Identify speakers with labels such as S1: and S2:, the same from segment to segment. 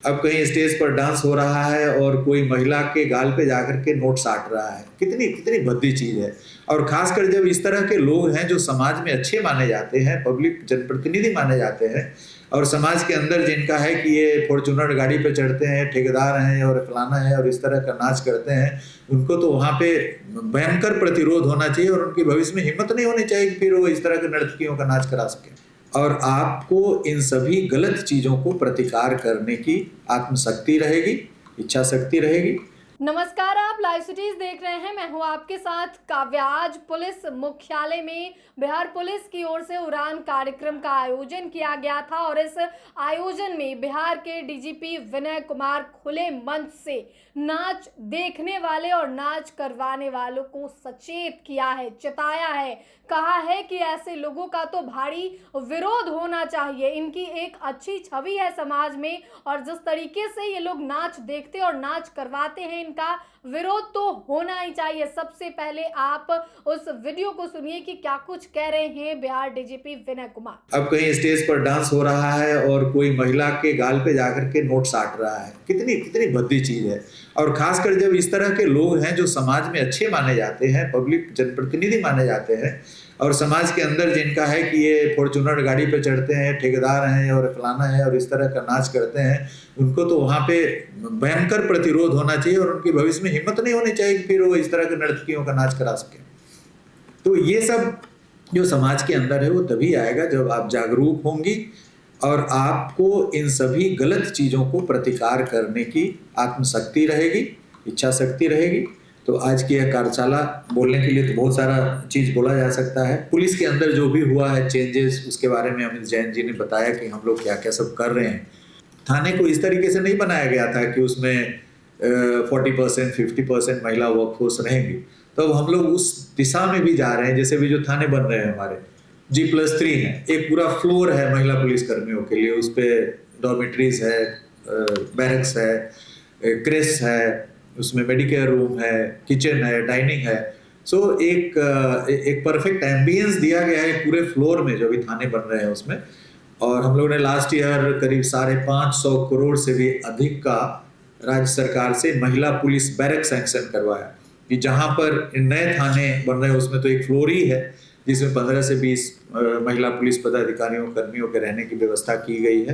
S1: अब कहीं स्टेज पर डांस हो रहा है और कोई महिला के गाल पे जाकर के नोट साट रहा है। कितनी कितनी भद्दी चीज है। और खासकर जब इस तरह के लोग हैं जो समाज में अच्छे माने जाते हैं, पब्लिक जनप्रतिनिधि माने जाते हैं, और समाज के अंदर जिनका है कि ये फॉर्च्यूनर गाड़ी पे चढ़ते हैं, ठेकेदार हैं और फलाना है और इस तरह का नाच करते हैं, उनको तो वहाँ पे भयंकर प्रतिरोध होना चाहिए और उनकी भविष्य में हिम्मत नहीं होनी चाहिए कि फिर वो इस तरह के नर्तकियों का नाच करा सके। और आपको इन सभी गलत चीजों को प्रतिकार करने की आत्मशक्ति रहेगी, इच्छा शक्ति रहेगी।
S2: नमस्कार, आप लाइव सिटीज देख रहे हैं। मैं हूं आपके साथ काव्या। आज पुलिस मुख्यालय में बिहार पुलिस की ओर से उड़ान कार्यक्रम का आयोजन किया गया था और इस आयोजन में बिहार के डीजीपी विनय कुमार खुले मंच से नाच देखने वाले और नाच करवाने वालों को सचेत किया है, चिताया है, कहा है कि ऐसे लोगों का तो भारी विरोध होना चाहिए। इनकी एक अच्छी छवि है समाज में और जिस तरीके से ये लोग नाच देखते और नाच करवाते हैं, इनका विरोध तो होना ही चाहिए। सबसे पहले आप उस वीडियो को सुनिए कि क्या कुछ कह रहे हैं बिहार डीजीपी विनय कुमार।
S1: अब कहीं स्टेज पर डांस हो रहा है और कोई महिला के गाल पे जाकर के नोट साट रहा है। कितनी कितनी भद्दी चीज है। और खासकर जब इस तरह के लोग हैं जो समाज में अच्छे माने जाते हैं, पब्लिक जनप्रतिनिधि माने जाते हैं, और समाज के अंदर जिनका है कि ये फॉर्च्यूनर गाड़ी पे चढ़ते हैं, ठेकेदार हैं और फलाना है और इस तरह का नाच करते हैं, उनको तो वहाँ पे भयंकर प्रतिरोध होना चाहिए और उनकी भविष्य में हिम्मत नहीं होनी चाहिए कि फिर वो इस तरह के नर्तकियों का नाच करा सके। तो ये सब जो समाज के अंदर है वो तभी आएगा जब आप जागरूक होंगी और आपको इन सभी गलत चीजों को प्रतिकार करने की आत्मशक्ति रहेगी, इच्छा शक्ति रहेगी। तो आज की यह कार्यशाला बोलने के लिए तो बहुत सारा चीज बोला जा सकता है। पुलिस के अंदर जो भी हुआ है चेंजेस, उसके बारे में अमित जैन जी ने बताया कि हम लोग क्या क्या सब कर रहे हैं। थाने को इस तरीके से नहीं बनाया गया था कि उसमें 40% 50% महिला वर्कफोर्स रहेंगी। तो हम लोग उस दिशा में भी जा रहे हैं। जैसे भी जो थाने बन रहे हैं हमारे G+3 है, एक पूरा फ्लोर है महिला पुलिस कर्मियों के लिए। उस पर डॉर्मेट्रीज है, बैरक्स है, क्रेस है, उसमें मेडिकेयर रूम है, किचन है, डाइनिंग है। सो एक परफेक्ट एम्बियंस दिया गया है पूरे फ्लोर में जो भी थाने बन रहे हैं उसमें। और हम लोगों ने लास्ट ईयर करीब 550 करोड़ से भी अधिक का राज्य सरकार से महिला पुलिस बैरक सैंक्शन करवाया कि जहां पर नए थाने बन रहे हैं उसमें तो एक फ्लोर ही है जिसमें 15 से 20 महिला पुलिस पदाधिकारियों कर्मियों के रहने की व्यवस्था की गई है।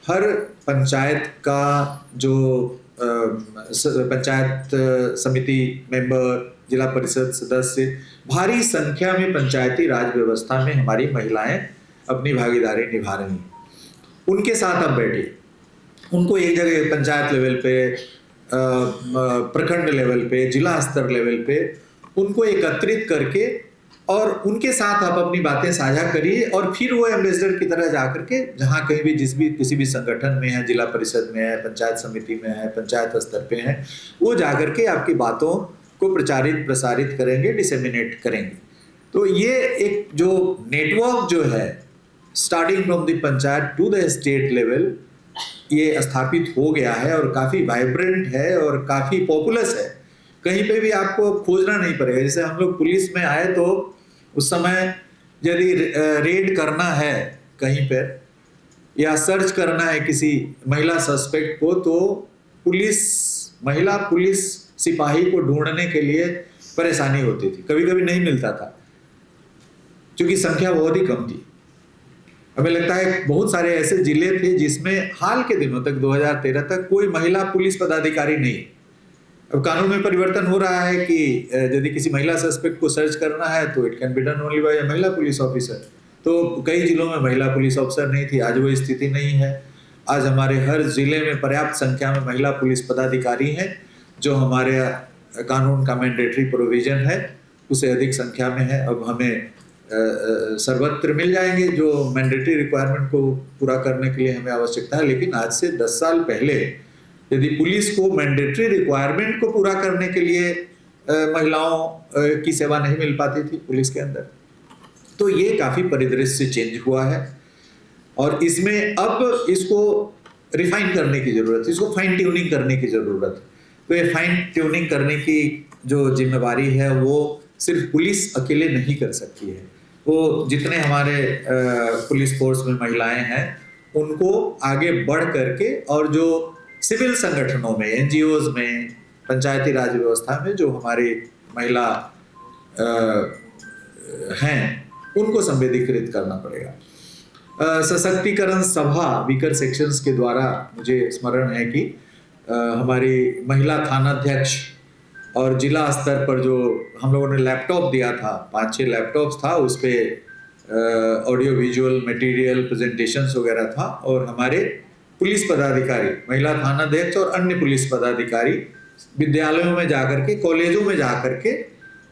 S1: हर पंचायत का जो पंचायत समिति मेंबर, जिला परिषद सदस्य, भारी संख्या में पंचायती राज व्यवस्था में हमारी महिलाएं अपनी भागीदारी निभा रही हैं। उनके साथ अब बैठिए, उनको एक जगह पंचायत लेवल पे, प्रखंड लेवल पे, जिला स्तर लेवल पे उनको एकत्रित करके और उनके साथ आप अपनी बातें साझा करिए और फिर वो एम्बेसडर की तरह जाकर के जहाँ कहीं भी किसी भी संगठन में है, जिला परिषद में है, पंचायत समिति में है, पंचायत स्तर पे है, वो जाकर के आपकी बातों को प्रचारित प्रसारित करेंगे, डिसेमिनेट करेंगे। तो ये एक जो नेटवर्क जो है starting from the panchayat to the state level, ये स्थापित हो गया है और काफ़ी वाइब्रेंट है और काफ़ी पॉपुलस है। कहीं पे भी आपको खोजना नहीं पड़ेगा। जैसे हम लोग पुलिस में आए तो उस समय यदि रेड करना है कहीं पर या सर्च करना है किसी महिला सस्पेक्ट को, तो महिला पुलिस सिपाही को ढूंढने के लिए परेशानी होती थी, कभी कभी नहीं मिलता था क्योंकि संख्या बहुत ही कम थी। हमें लगता है बहुत सारे ऐसे जिले थे जिसमें हाल के दिनों तक 2013 तक कोई महिला पुलिस पदाधिकारी नहीं। अब कानून में परिवर्तन हो रहा है कि यदि किसी महिला सस्पेक्ट को सर्च करना है तो it can be done only by a महिला पुलिस ऑफिसर। तो कई जिलों में महिला पुलिस ऑफिसर नहीं थी, आज वो स्थिति नहीं है। आज हमारे हर जिले में पर्याप्त संख्या में महिला पुलिस पदाधिकारी हैं, जो हमारे कानून का मैंडेटरी प्रोविजन है उसे अधिक संख्या में है। अब हमें सर्वत्र मिल जाएंगे जो मैंडेटरी रिक्वायरमेंट को पूरा करने के लिए हमें आवश्यकता है। लेकिन आज से 10 साल पहले यदि पुलिस को मैंडेटरी रिक्वायरमेंट को पूरा करने के लिए महिलाओं की सेवा नहीं मिल पाती थी पुलिस के अंदर, तो ये काफ़ी परिदृश्य चेंज हुआ है और इसमें अब इसको रिफाइन करने की ज़रूरत है, इसको फाइन ट्यूनिंग करने की ज़रूरत है। तो ये फाइन ट्यूनिंग करने की जो जिम्मेवारी है वो सिर्फ पुलिस अकेले नहीं कर सकती है। वो जितने हमारे पुलिस फोर्स में महिलाएं हैं उनको आगे बढ़ करके और जो सिविल संगठनों में, एनजीओज में, पंचायती राज व्यवस्था में जो हमारी महिला हैं उनको संवेदीकृत करना पड़ेगा। सशक्तिकरण सभा वीकर सेक्शंस के द्वारा मुझे स्मरण है कि हमारी महिला थानाध्यक्ष और जिला स्तर पर जो हम लोगों ने लैपटॉप दिया था, 5-6 लैपटॉप्स था, उस पर ऑडियो विजुअल मटेरियल प्रेजेंटेशंस वगैरह था, और हमारे पुलिस पदाधिकारी, महिला थानाध्यक्ष और अन्य पुलिस पदाधिकारी विद्यालयों में जाकर के, कॉलेजों में जाकर के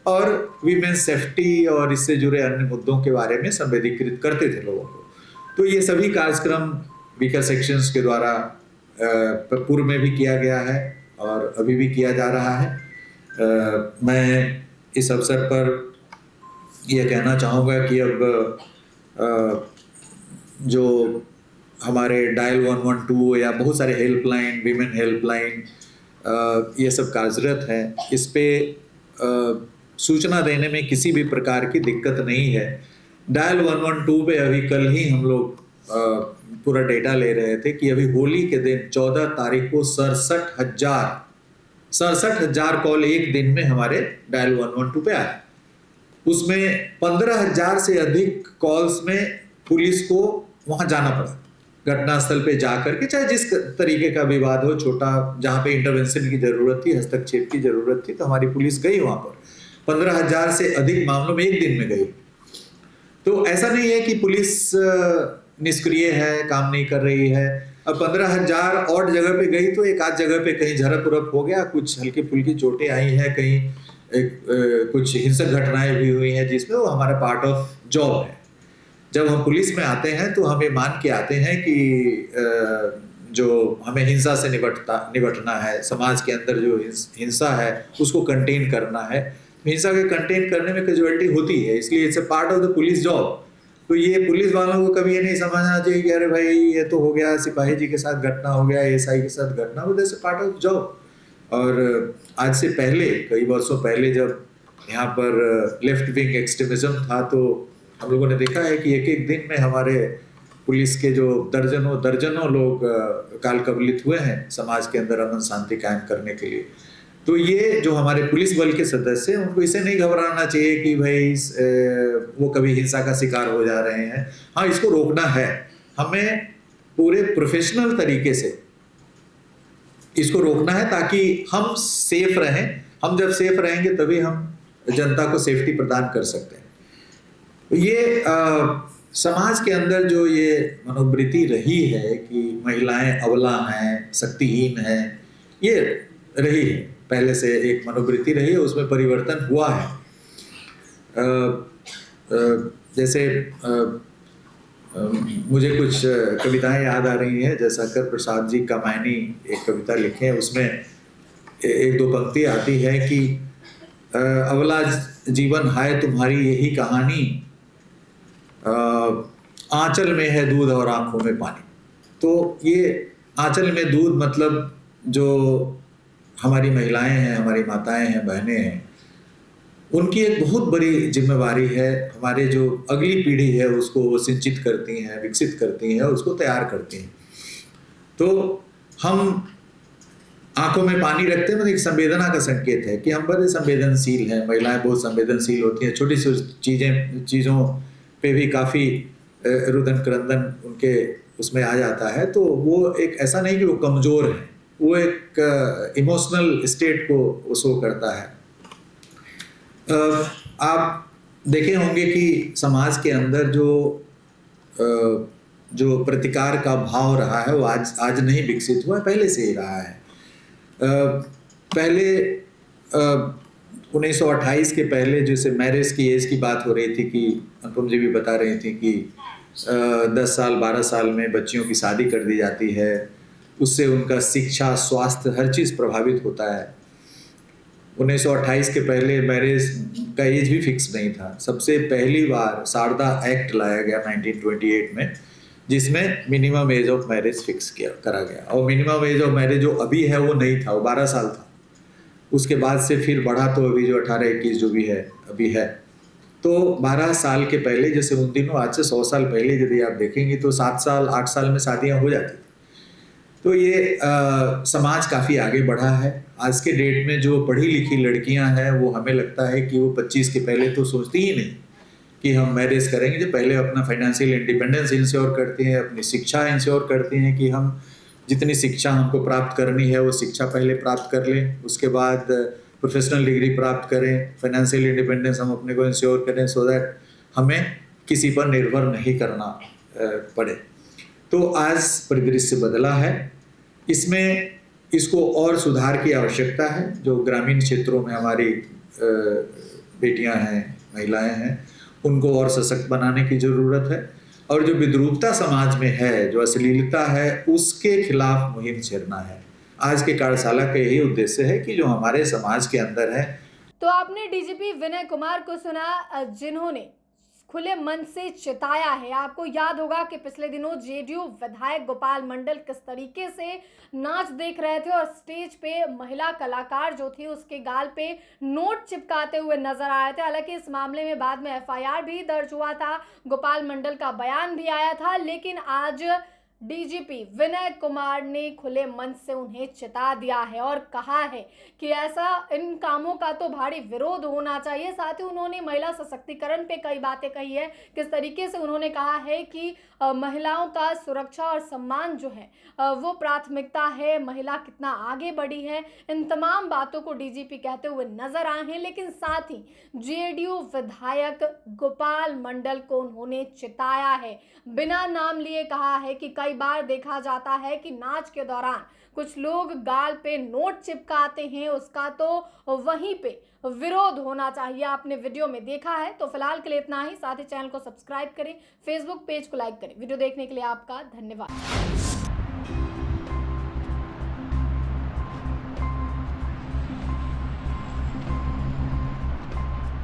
S1: और वीमेन सेफ्टी और इससे जुड़े अन्य मुद्दों के बारे में संवेदीकृत करते थे लोगों को। तो ये सभी कार्यक्रम वीकर सेक्शंस के द्वारा पूर्व में भी किया गया है और अभी भी किया जा रहा है। मैं इस अवसर पर यह कहना चाहूँगा कि अब जो हमारे डायल 112 या बहुत सारे हेल्पलाइन, विमेन हेल्पलाइन, ये सब कार्यरत हैं, इस पे सूचना देने में किसी भी प्रकार की दिक्कत नहीं है। डायल 112 पे अभी कल ही हम लोग पूरा डेटा ले रहे थे कि अभी होली के दिन 14 तारीख को 67,000 कॉल एक दिन में हमारे डायल 112 पे आए। उसमें 15,000 से अधिक कॉल्स में पुलिस को वहां जाना पड़ा, घटनास्थल पे जाकर के, चाहे जिस तरीके का विवाद हो, छोटा, जहाँ पे इंटरवेंशन की जरूरत थी, हस्तक्षेप की जरूरत थी, तो हमारी पुलिस गई वहां पर। 15,000 से अधिक मामलों में एक दिन में गई। तो ऐसा नहीं है कि पुलिस निष्क्रिय है, काम नहीं कर रही है। अब 15,000 और जगह पे गई तो एक आध जगह पे कहीं झड़प उरप हो गया, कुछ हल्की फुल्की चोटें आई हैं, कहीं कुछ हिंसक घटनाएं भी हुई हैं, जिसमें वो हमारा पार्ट ऑफ जॉब है। जब हम पुलिस में आते हैं तो हम ये मान के आते हैं कि जो हमें हिंसा से निपटना है, समाज के अंदर जो हिंसा है उसको कंटेन करना है। हिंसा के कंटेन करने में कैजुअलिटी होती है, इसलिए it's a part of the police job. तो ये पुलिस वालों को कभी ये नहीं समझना चाहिए कि अरे भाई ये तो हो गया, सिपाही जी के साथ घटना हो गया, एसआई के साथ घटना हो, that's a part of job. और आज से पहले, कई वर्षों पहले, जब यहाँ पर लेफ्ट विंग एक्सट्रीमिज्म था, तो हम लोगों ने देखा है कि एक एक दिन में हमारे पुलिस के जो दर्जनों लोग काल कबलित हुए हैं समाज के अंदर अमन शांति कायम करने के लिए। तो ये जो हमारे पुलिस बल के सदस्य हैं, उनको इसे नहीं घबराना चाहिए कि भाई वो कभी हिंसा का शिकार हो जा रहे हैं। हाँ, इसको रोकना है, हमें पूरे प्रोफेशनल तरीके से इसको रोकना है ताकि हम सेफ रहें। हम जब सेफ रहेंगे तभी हम जनता को सेफ्टी प्रदान कर सकते हैं। ये समाज के अंदर जो ये मनोवृत्ति रही है कि महिलाएं अबला हैं, शक्तिहीन हैं, ये रही है, पहले से एक मनोवृत्ति रही है, उसमें परिवर्तन हुआ है। जैसे मुझे कुछ कविताएं याद आ रही हैं, जैसा कर प्रसाद जी कामायनी एक कविता लिखे हैं, उसमें एक दो पंक्ति आती है कि अबला जीवन हाय तुम्हारी यही कहानी, आंचल में है दूध और आंखों में पानी। तो ये आंचल में दूध मतलब जो हमारी महिलाएं हैं, हमारी माताएं हैं, बहनें हैं, उनकी एक बहुत बड़ी जिम्मेवारी है। हमारे जो अगली पीढ़ी है उसको वो सिंचित करती हैं, विकसित करती हैं, उसको तैयार करती हैं। तो हम आंखों में पानी रखते हैं, मतलब एक संवेदना का संकेत है कि हम बड़े संवेदनशील हैं। महिलाएं बहुत संवेदनशील होती हैं, छोटी सी चीज़ों पे भी काफ़ी रुदन क्रंदन उनके उसमें आ जाता है। तो वो एक ऐसा नहीं कि वो कमज़ोर है, वो एक इमोशनल स्टेट को शो करता है। आप देखे होंगे कि समाज के अंदर जो प्रतिकार का भाव रहा है वो आज नहीं विकसित हुआ, पहले से ही रहा है। पहले 1928 के पहले जैसे मैरिज की एज की बात हो रही थी कि अनुपम जी भी बता रही थी कि 10 साल 12 साल में बच्चियों की शादी कर दी जाती है, उससे उनका शिक्षा, स्वास्थ्य, हर चीज़ प्रभावित होता है। 1928 के पहले मैरिज का एज भी फिक्स नहीं था। सबसे पहली बार शारदा एक्ट लाया गया 1928 में, जिसमें minimum age of marriage fix करा गया। और मिनिमम एज ऑफ मैरिज जो अभी है वो नहीं था, वो 12 साल था। उसके बाद से फिर बढ़ा तो अभी जो 18-21 जो भी है अभी है। तो 12 साल के पहले, जैसे उन दिनों आज से 100 साल पहले यदि आप देखेंगे तो 7 साल 8 साल में शादियां हो जाती थी। तो ये समाज काफ़ी आगे बढ़ा है। आज के डेट में जो पढ़ी लिखी लड़कियां हैं वो हमें लगता है कि वो 25 के पहले तो सोचती ही नहीं कि हम मैरिज करेंगे। जो पहले अपना फाइनेंशियल इंडिपेंडेंस इंश्योर करती हैं, अपनी शिक्षा इंश्योर करती हैं कि हम जितनी शिक्षा हमको प्राप्त करनी है वो शिक्षा पहले प्राप्त कर लें, उसके बाद प्रोफेशनल डिग्री प्राप्त करें, फाइनेंशियल इंडिपेंडेंस हम अपने को इंश्योर करें सो दैट हमें किसी पर निर्भर नहीं करना पड़े। तो आज परिदृश्य बदला है, इसमें इसको और सुधार की आवश्यकता है। जो ग्रामीण क्षेत्रों में हमारी बेटियां हैं, महिलाएं हैं, उनको और सशक्त बनाने की ज़रूरत है। और जो विद्रूपता समाज में है, जो अश्लीलता है, उसके खिलाफ मुहिम छेड़ना है। आज के कार्यशाला का यही उद्देश्य है कि जो हमारे समाज के अंदर है।
S2: तो आपने डीजीपी विनय कुमार को सुना, जिन्होंने खुले मन से चिताया है। आपको याद होगा कि पिछले दिनों जेडीयू विधायक गोपाल मंडल किस तरीके से नाच देख रहे थे और स्टेज पे महिला कलाकार जो थी उसके गाल पे नोट चिपकाते हुए नजर आए थे। हालांकि इस मामले में बाद में एफआईआर भी दर्ज हुआ था, गोपाल मंडल का बयान भी आया था, लेकिन आज डीजीपी विनय कुमार ने खुले मन से उन्हें चिता दिया है और कहा है कि ऐसा इन कामों का तो भारी विरोध होना चाहिए। साथ ही उन्होंने महिला सशक्तिकरण पे कई बातें कही है। किस तरीके से उन्होंने कहा है कि महिलाओं का सुरक्षा और सम्मान जो है वो प्राथमिकता है, महिला कितना आगे बढ़ी है, इन तमाम बातों को डीजीपी कहते हुए नजर आए हैं। लेकिन साथ ही जेडीयू विधायक गोपाल मंडल को उन्होंने चिताया है, बिना नाम लिए कहा है कि कई बार देखा जाता है कि नाच के दौरान कुछ लोग गाल पे नोट चिपकाते हैं, उसका तो वहीं पे विरोध होना चाहिए। आपने वीडियो में देखा है। तो फिलहाल के लिए इतना ही। साथ ही चैनल को सब्सक्राइब करें, फेसबुक पेज को लाइक करें। वीडियो देखने के लिए आपका धन्यवाद।